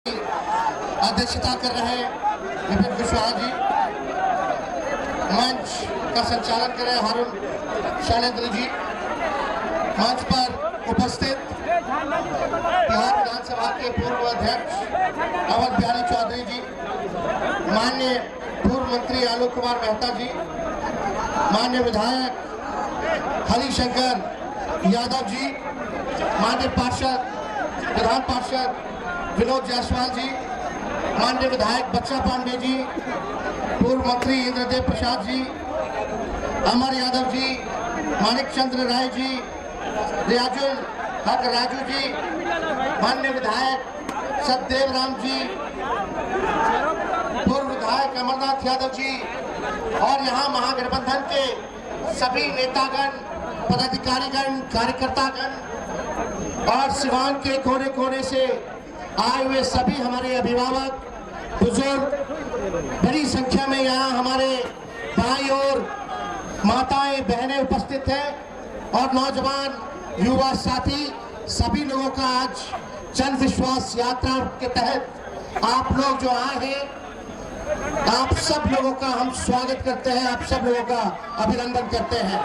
अध्यक्षता कर रहे विपिन कुशवाहा जी, मंच का संचालन कर रहे हारून शैलेंद्र जी, मंच पर उपस्थित बिहार विधानसभा के पूर्व अध्यक्ष अवध बिहारी चौधरी जी, माननीय पूर्व मंत्री आलोक कुमार मेहता जी, माननीय विधायक हरिशंकर यादव जी, माननीय पार्षद विधान पार्षद विनोद जायसवाल जी, माननीय विधायक बच्चा पांडे जी, पूर्व मंत्री इंद्रदेव प्रसाद जी, अमर यादव जी, मानिक चंद्र राय जी, रियाजुल हक राजू जी, माननीय विधायक सतदेव राम जी, पूर्व विधायक अमरनाथ यादव जी और यहाँ महागठबंधन के सभी नेतागण, पदाधिकारीगण, कार्यकर्तागण और सिवान के कोने कोने से आए हुए सभी हमारे अभिभावक, बुजुर्ग, बड़ी संख्या में यहाँ हमारे भाई और माताएं, बहनें उपस्थित हैं और नौजवान, युवा साथी, सभी लोगों का आज जन विश्वास यात्रा के तहत आप लोग जो आए हैं, आप सब लोगों का हम स्वागत करते हैं, आप सब लोगों का अभिनंदन करते हैं।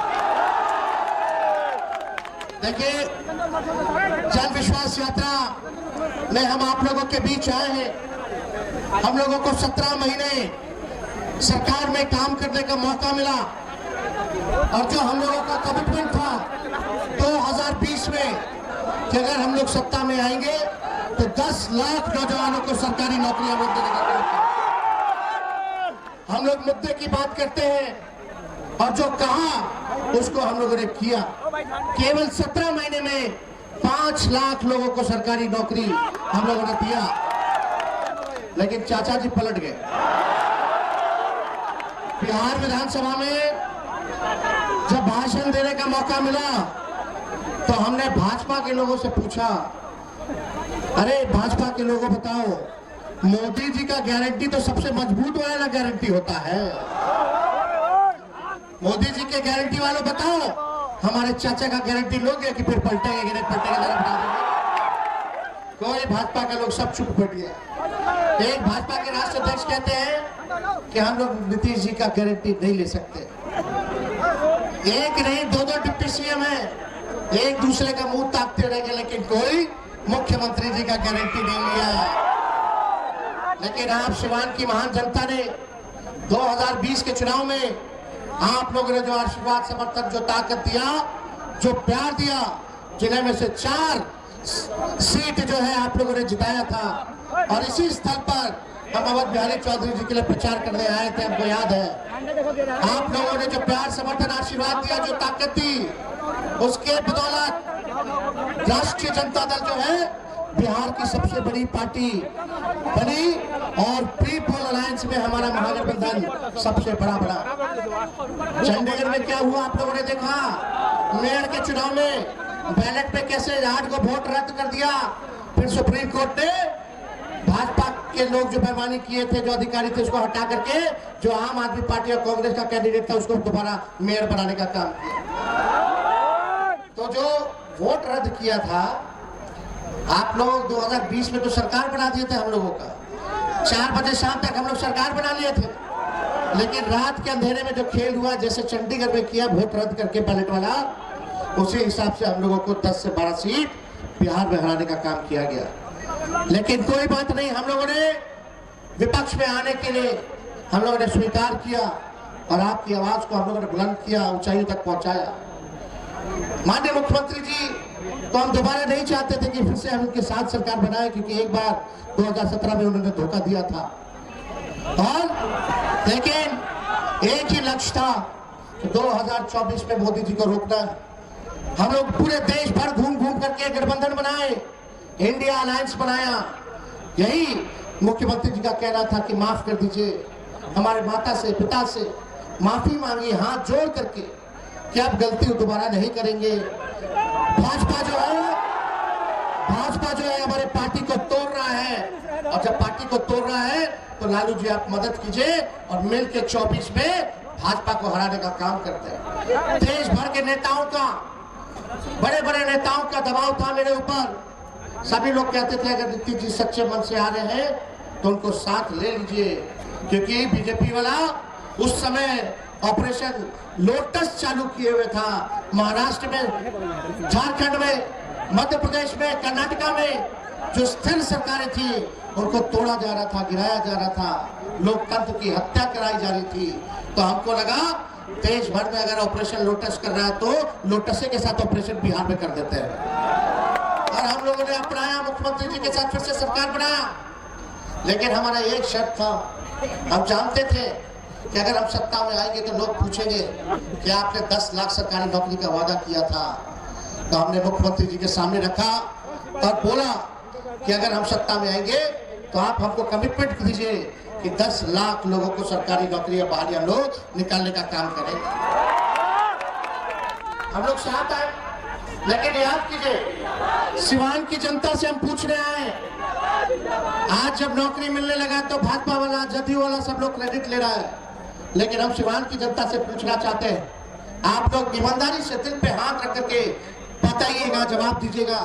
देखिए, जन विश्वास यात्रा में हम आप लोगों के बीच आए हैं। हम लोगों को 17 महीने सरकार में काम करने का मौका मिला और जो हम लोगों का कमिटमेंट था 2020 में कि अगर हम लोग सत्ता में आएंगे तो 10 लाख नौजवानों को सरकारी नौकरियां देने का काम करेंगे। हम लोग मुद्दे की बात करते हैं और जो कहा उसको हम लोगों ने किया। केवल 17 महीने में 5 लाख लोगों को सरकारी नौकरी हम लोगों ने दिया, लेकिन चाचा जी पलट गए। बिहार विधानसभा में जब भाषण देने का मौका मिला तो हमने भाजपा के लोगों से पूछा, अरे भाजपा के लोगों बताओ, मोदी जी का गारंटी तो सबसे मजबूत वाला गारंटी होता है। मोदी जी के गारंटी वालों बताओ, हमारे चाचा का गारंटी लोगे कि फिर पलटेंगे कि नहीं पलटेंगे? कोई भाजपा का लोग सब चुप बैठ गया। एक भाजपा के राष्ट्रीय अध्यक्ष कहते हैं कि हम लोग नीतीश जी का गारंटी नहीं ले सकते। एक नहीं, 2 डिप्टी सीएम है, एक दूसरे का मुंह ताकते रहेंगे, लेकिन कोई मुख्यमंत्री जी का गारंटी नहीं लिया। लेकिन आप सिवान की महान जनता ने 2020 के चुनाव में आप लोगों ने जो आशीर्वाद, समर्थन, जो ताकत दिया, जो प्यार दिया, जिले में से 4 सीट जो है आप लोगों ने जिताया था और इसी स्थल पर हम अवध बिहारी चौधरी जी के लिए प्रचार करने आए थे। हमको याद है आप लोगों ने जो प्यार, समर्थन, आशीर्वाद दिया, जो ताकत दी, उसके बदौलत राष्ट्रीय जनता दल जो है बिहार की सबसे बड़ी पार्टी बनी और पीपल अलायंस में हमारा महागठबंधन सबसे बड़ा बड़ा। चंडीगढ़ में क्या हुआ आप लोगों ने देखा। मेयर के चुनाव में बैलेट पे कैसे 8 को वोट रद्द कर दिया। फिर सुप्रीम कोर्ट ने भाजपा के लोग जो बेईमानी किए थे, जो अधिकारी थे, उसको हटा करके जो आम आदमी पार्टी और कांग्रेस का कैंडिडेट था उसको दोबारा मेयर बनाने का काम किया। तो जो वोट रद्द किया था आप लोग 2020 में तो सरकार बना दिए थे हम लोगों का। 4 बजे शाम तक हम लोग सरकार बना लिए थे, लेकिन रात के अंधेरे में जो खेल हुआ, जैसे चंडीगढ़ में किया वोट रद्द करके बैलेट वाला, उसी हिसाब से हम लोगों को 10 से 12 सीट बिहार में हराने का काम किया गया। लेकिन कोई बात नहीं, हम लोगों ने विपक्ष में आने के लिए हम लोगों ने स्वीकार किया और आपकी आवाज को हम लोगों ने बुलंद किया, ऊंचाइयों तक पहुंचाया। माननीय मुख्यमंत्री जी तो हम दोबारा नहीं चाहते थे कि फिर से हम उनके साथ सरकार बनाए, क्योंकि एक बार 2017 में उन्होंने धोखा दिया था। और लेकिन एक ही लक्ष्य था, 2024 में मोदी जी को रोकना है। हम लोग पूरे देश भर घूम घूम करके गठबंधन बनाए, इंडिया अलायंस बनाया। यही मुख्यमंत्री जी का कहना था कि माफ कर दीजिए, हमारे माता से, पिता से माफी मांगी हाथ जोड़ करके कि अब गलती दोबारा नहीं करेंगे। भाजपा जो है हमारे पार्टी को तोड़ रहा है, और जब पार्टी को तोड़ रहा है तो लालू जी आप मदद कीजिए और मिलकर 24 में भाजपा को हराने का काम करते हैं। देश भर के नेताओं का, बड़े बड़े नेताओं का दबाव था मेरे ऊपर सभी लोग कहते थे अगर नीतीश जी सच्चे मन से आ रहे हैं तो उनको साथ ले लीजिए, क्योंकि बीजेपी वाला उस समय ऑपरेशन लोटस चालू किए हुए था। महाराष्ट्र में, झारखंड में, मध्य प्रदेश में, कर्नाटका में जो स्थिर सरकारें थी उनको तोड़ा जा रहा था, गिराया जा रहा था, लोकतंत्र की हत्या कराई जा रही थी। तो हमको लगा देश भर में अगर ऑपरेशन लोटस कर रहा है तो लोटसे के साथ ऑपरेशन बिहार में कर देते हैं। और हम लोगों ने अपनाया, मुख्यमंत्री जी के साथ फिर से सरकार बनाया। लेकिन हमारा एक शर्त था, हम जानते थे कि अगर हम सत्ता में आएंगे तो लोग पूछेंगे कि आपने 10 लाख सरकारी नौकरी का वादा किया था। तो हमने मुख्यमंत्री जी के सामने रखा और बोला कि अगर हम सत्ता में आएंगे तो आप हमको कमिटमेंट दीजिए कि 10 लाख लोगों को सरकारी नौकरी बाहर हम लोग निकालने का काम करेंगे। हम लोग साथ आए, लेकिन याद कीजिए सिवान की जनता से हम पूछ रहे हैं। आज जब नौकरी मिलने लगा तो भाजपा वाला, जदयू वाला सब लोग क्रेडिट ले रहा है, लेकिन हम सिवान की जनता से पूछना चाहते हैं, आप लोग ईमानदारी से दिल पे हाथ रख करके बताइएगा, जवाब दीजिएगा,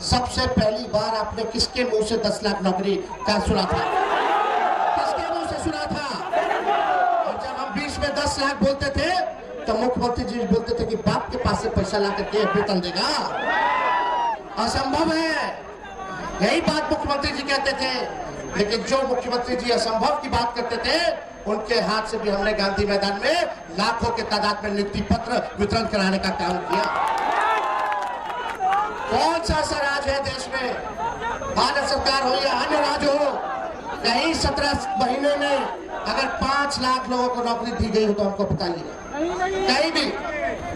सबसे पहली बार आपने किसके मुंह से 10 लाख नौकरी का सुना था? किसके मुंह से सुना था? और जब हम बीच में 10 लाख बोलते थे तो मुख्यमंत्री जी बोलते थे कि बाप के पास से पैसा ला करके वेतन देगा, असंभव है। यही बात मुख्यमंत्री जी कहते थे। लेकिन जो मुख्यमंत्री जी असंभव की बात करते थे उनके हाथ से भी हमने गांधी मैदान में लाखों के तादाद में नियुक्ति पत्र वितरण कराने का काम किया। कौन सा ऐसा राज है देश में, भारत सरकार हो या अन्य राज्य हो, कहीं 17 महीने में अगर 5 लाख लोगों को नौकरी दी गई हो तो हमको बताइए कहीं भी।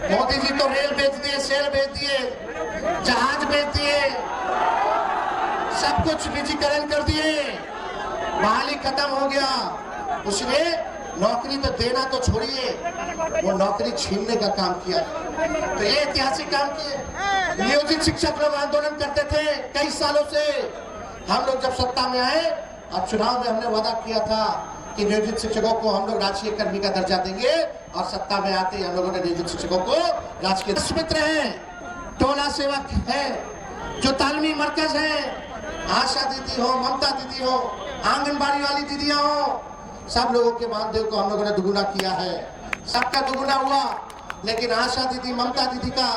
मोदी जी तो रेल बेच दिए, सेल बेच दिए, जहाज बेच दिए, सब कुछ निजीकरण कर दिए, बहाली खत्म हो गया। उसने नौकरी तो देना तो छोड़िए, वो नौकरी छीनने का काम किया। तो ये ऐतिहासिक काम किए। नियोजित शिक्षक लोग आंदोलन करते थे कई सालों से। हम लोग जब सत्ता में आए और चुनाव में हमने वादा किया था कि नियोजित शिक्षकों को हम लोग राजकीय कर्मी का दर्जा देंगे, और सत्ता में आते ही हम लोगों ने नियोजित शिक्षकों को राजकीय मित्र है, टोला सेवक है, जो तालीमी मरकज है, आशा दीदी हो, ममता दीदी हो, आंगनबाड़ी वाली दीदियां हो, सब लोगों के मानदेय को हम लोगों ने दुगुना किया है। सबका दुगुना हुआ, लेकिन आशा दीदी, ममता दीदी का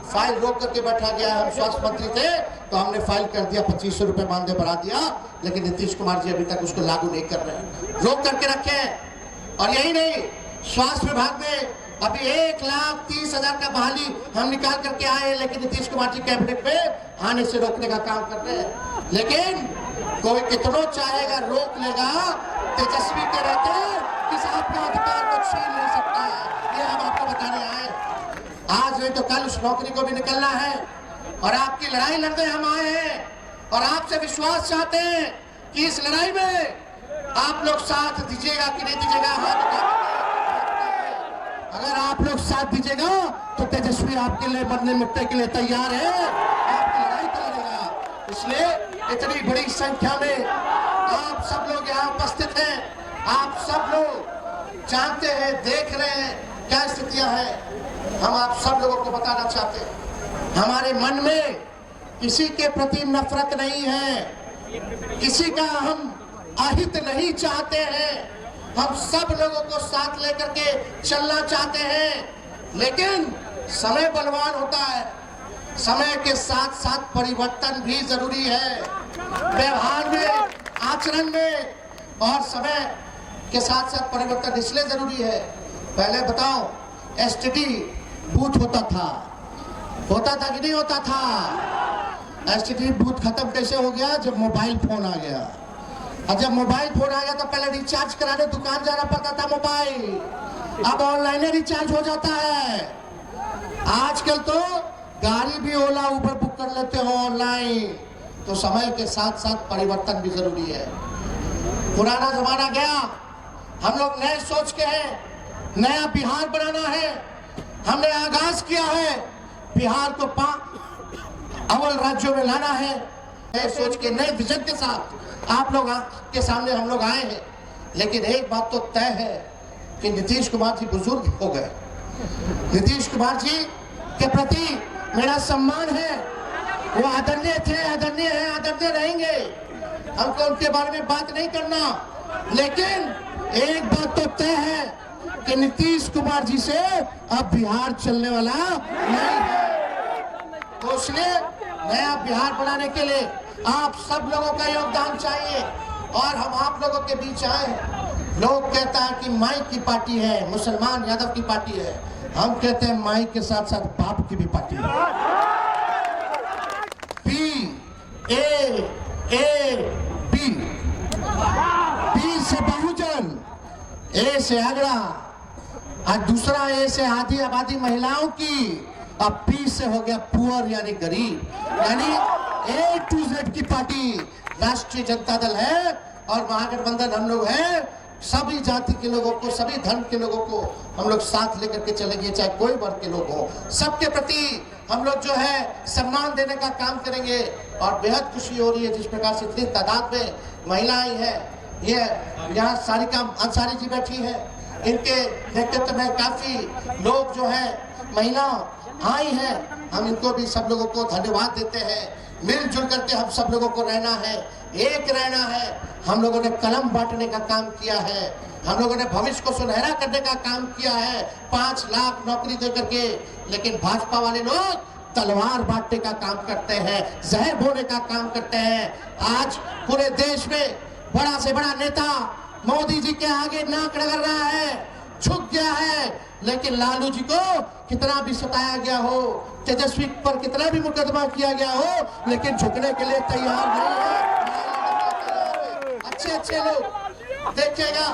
फाइल रोक करके बैठा गया। हम स्वास्थ्य मंत्री थे तो हमने फाइल कर दिया, 2500 रुपए मानदेय बढ़ा दिया, लेकिन नीतीश कुमार जी अभी तक उसको लागू नहीं कर रहे हैं, रोक करके रखे। और यही नहीं, स्वास्थ्य विभाग में अभी 1,30,000 का बहाली हम निकाल करके आए, लेकिन नीतीश कुमार जी कैबिनेट में आने से रोकने का काम कर रहे हैं। लेकिन कोई कितना चाहेगा रोक लेगा, तेजस्वी के रहते किसी आपके अधिकार को छीन नहीं सकता है। ये हम आपको बताने आए। आज नहीं तो कल उस नौकरी को भी निकलना है, और आपकी लड़ाई लड़ने हम आए हैं, और आपसे विश्वास चाहते हैं कि इस लड़ाई में आप लोग साथ दीजिएगा कि नहीं दीजिएगा। अगर आप लोग साथ दीजिएगा तो तेजस्वी आपके लिए मरने मिटने के लिए तैयार है, आपकी लड़ाई करेगा। इसलिए इतनी बड़ी संख्या में आप सब लोग यहाँ उपस्थित हैं। आप सब लोग जानते हैं, देख रहे हैं क्या स्थितियां हैं। हम आप सब लोगों को बताना चाहते हैं, हमारे मन में किसी के प्रति नफरत नहीं है, किसी का हम अहित नहीं चाहते हैं। हम सब लोगों को साथ लेकर के चलना चाहते हैं, लेकिन समय बलवान होता है, समय के साथ साथ परिवर्तन भी जरूरी है, व्यवहार में, आचरण में, और समय के साथ साथ परिवर्तन इसलिए जरूरी है। पहले बताओ, एसटीडी बूथ होता था कि नहीं होता था? एसटीडी बूथ खत्म कैसे हो गया? जब मोबाइल फोन आ गया। और जब मोबाइल फोन आ गया तो पहले रिचार्ज कराने दुकान जाना पड़ता था मोबाइल, अब ऑनलाइन रिचार्ज हो जाता है। आजकल तो गाड़ी भी ओला उबर बुक कर लेते हो ऑनलाइन। तो समय के साथ साथ परिवर्तन भी जरूरी है। पुराना जमाना गया, हम लोग नए सोच के हैं, नया बिहार बनाना है। हमने आगाज किया है, बिहार को अव्वल राज्यों में लाना है। नए सोच के, नए विजन के साथ आप लोग के सामने हम लोग आए हैं। लेकिन एक बात तो तय है कि नीतीश कुमार जी बुजुर्ग हो गए। नीतीश कुमार जी के प्रति मेरा सम्मान है, वो आदरणीय थे, आदरणीय है, डरते रहेंगे, हमको उनके बारे में बात नहीं करना। लेकिन एक बात तो तय है कि नीतीश कुमार जी से अब बिहार चलने वाला नहीं है। तो इसलिए नया बिहार बनाने के लिए आप सब लोगों का योगदान चाहिए। और हम आप लोगों के बीच आए हैं। लोग कहता है कि माई की पार्टी है, मुसलमान यादव की पार्टी है। हम कहते हैं माई के साथ साथ बाप की भी पार्टी है। बी से बहुजन, ए से आगरा, और दूसरा ए से आधी आबादी महिलाओं की, अब पी से हो गया पुअर यानी गरीब, यानी ए टू जेड की पार्टी राष्ट्रीय जनता दल है। और महागठबंधन हम लोग हैं, सभी जाति के लोगों को, सभी धर्म के लोगों को हम लोग साथ लेकर के चलेंगे, चाहे कोई वर्ग के लोग हो। सबके प्रति हम लोग जो है सम्मान देने का काम करेंगे। और बेहद खुशी हो रही है जिस प्रकार से इतनी तादाद में महिलाएं हैं। ये यहाँ सारिका अंसारी जी बैठी है, इनके नेतृत्व में काफी लोग जो है महिला आई हैं। हम इनको भी सब लोगों को धन्यवाद देते हैं। मिलजुल करके हम सब लोगों को रहना है, एक रहना है। हम लोगों ने कलम बांटने का काम किया है, हम लोगों ने भविष्य को सुनहरा करने का काम किया है, 5 लाख नौकरी दे करके। लेकिन भाजपा वाले लोग तलवार बांटने का काम करते हैं, जहर बोने का काम करते हैं। आज पूरे देश में बड़ा से बड़ा नेता मोदी जी के आगे नाक रगड़ रहा है, झुक गया है। लेकिन लालू जी को कितना भी सताया गया हो, तेजस्वी पर कितना भी मुकदमा किया गया हो, लेकिन झुकने के लिए तैयार नहीं है। अच्छे लोग देखिएगा,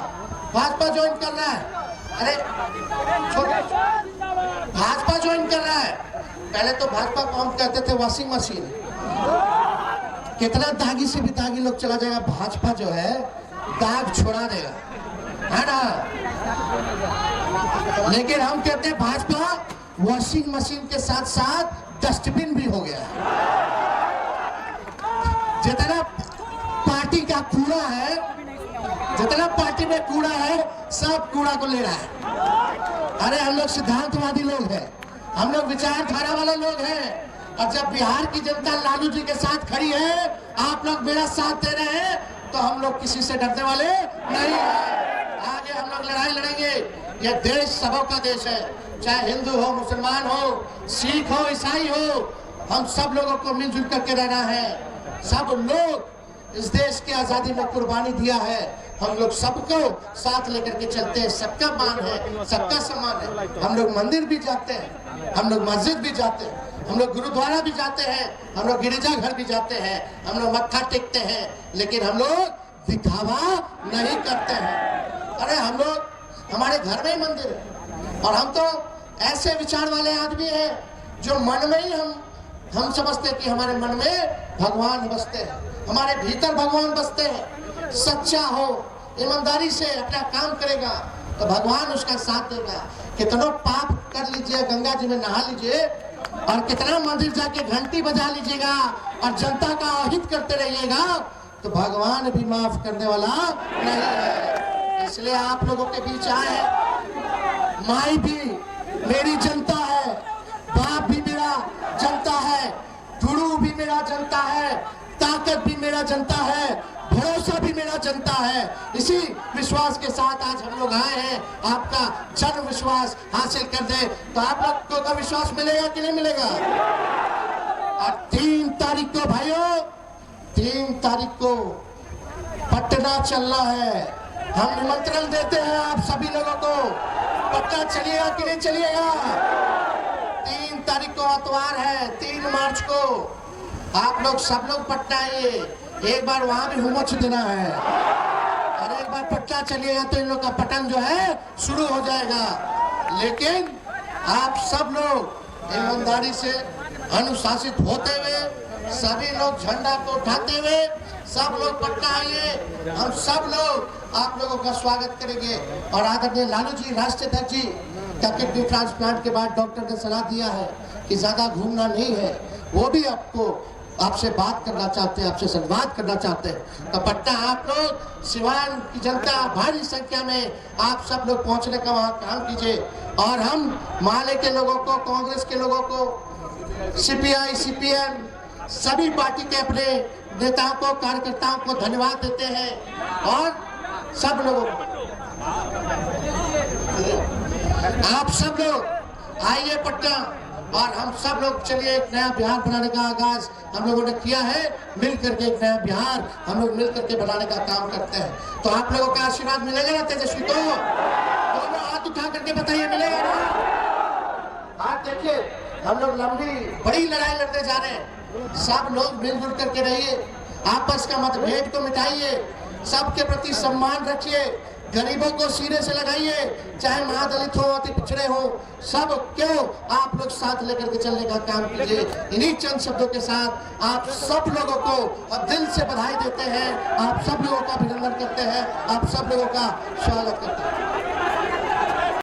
भाजपा ज्वाइन कर रहा है। अरे भाजपा ज्वाइन कर रहा है। पहले तो भाजपा को हम कहते थे वॉशिंग मशीन, कितना दागी से भी दागी लोग चला जाएगा, भाजपा जो है दाग छोड़ा देगा, है ना। लेकिन हम कहते हैं भाजपा वॉशिंग मशीन के साथ साथ डस्टबिन भी हो गया। जितना पार्टी का कूड़ा है, जितना पार्टी में कूड़ा है, सब कूड़ा को ले रहा है। अरे हम लोग सिद्धांतवादी लोग हैं, हम लोग विचारधारा वाले लोग हैं। और जब बिहार की जनता लालू जी के साथ खड़ी है, आप लोग मेरा साथ दे रहे हैं, तो हम लोग किसी से डरने वाले नहीं है। आगे हम लोग लड़ाई लड़ेंगे। यह देश सबों का देश है, चाहे हिंदू हो, मुसलमान हो, सिख हो, ईसाई हो, हम सब लोगों को मिलजुल करके रहना है। सब लोग इस देश की आजादी में कुर्बानी दिया है, हम लोग सबको साथ लेकर के चलते हैं। सबका मान है, सबका सम्मान है। हम लोग मंदिर भी जाते हैं, हम लोग मस्जिद भी जाते हैं, हम लोग गुरुद्वारा भी जाते हैं, हम लोग गिरजाघर भी जाते हैं, हम लोग मत्था टेकते हैं। लेकिन हम लोग दिखावा नहीं करते हैं। अरे हम लोग, हमारे घर में ही मंदिर है। और हम तो ऐसे विचार वाले आदमी हैं जो मन में ही हम समझते हैं कि हमारे मन में भगवान बसते हैं, हमारे भीतर भगवान बसते हैं। सच्चा हो, ईमानदारी से अपना काम करेगा तो भगवान उसका साथ देगा। कितना पाप कर लीजिए, गंगा जी में नहा लीजिए, और कितना मंदिर जाके घंटी बजा लीजिएगा और जनता का अहित करते रहिएगा, तो भगवान भी माफ करने वाला नहीं है। इसलिए आप लोगों के बीच आए हैं। माई भी मेरी जनता है, बाप भी मेरा जनता है, गुरु भी मेरा जनता है, ताकत भी मेरा जनता है, भरोसा भी मेरा जनता है। इसी विश्वास के साथ आज हम लोग आए हैं, आपका जन विश्वास हासिल कर दे। तो आप लोग को विश्वास मिलेगा कि नहीं मिलेगा? और 3 तारीख को भाइयों, 3 तारीख को पटना चलना है। हम निमंत्रण देते हैं आप सभी लोगों को, पटना चलिएगा कि नहीं चलिएगा? 3 तारीख को आतवार है, 3 मार्च को आप लोग सब लोग पटना आइए। एक बार वहां भी हुमच देना है, और एक बार पटना चलिएगा तो इन लोग का पतन जो है शुरू हो जाएगा। लेकिन आप सब लोग ईमानदारी से अनुशासित होते हुए, सभी लोग झंडा को उठाते हुए, सब लोग पटना आइए। हम सब लोग आप लोगों का स्वागत करेंगे। और आदरणीय लालू जी, राष्ट्रीय अध्यक्ष जी, किडनी ट्रांसप्लांट के बाद डॉक्टर ने सलाह दिया है कि ज्यादा घूमना नहीं है। वो भी आपसे बात करना चाहते हैं, आपसे संवाद करना चाहते हैं। तो पटना आप लोग, सिवान की जनता भारी संख्या में, आप सब लोग पहुंचने का वहां काम कीजिए। और हम माले के लोगों को, कांग्रेस के लोगों को, सीपीआई, सीपीएम, सभी पार्टी के अपने नेताओं को, कार्यकर्ताओं को धन्यवाद देते हैं और सब लोगों को, आप सब लोग आइए पटना और हम सब लोग चलिए एक नया बिहार बनाने का आगाज हम लोगों ने किया है। मिल करके एक नया बिहार हम लोग मिल करके बनाने का काम करते हैं। तो आप लोगों का आशीर्वाद मिलेगा ना तेजस्वी को? दोनों हाथ उठा करके बताइए, मिलेगा ना? आप देखिए, हम लोग लंबी बड़ी लड़ाई लड़ने जा रहे हैं। सब लोग मिलजुल करके रहिए, आपस का मतभेद को मिटाइए, सबके प्रति सम्मान रखिए, गरीबों को सिरे से लगाइए, चाहे महादलित हो, अति पिछड़े हो, सब क्यों आप लोग साथ लेकर के चलने का काम कीजिए। इन्हीं चंद शब्दों के साथ आप सब लोगों को अब दिल से बधाई देते हैं, आप सब लोगों का अभिनंदन करते हैं, आप सब लोगों का स्वागत करते हैं।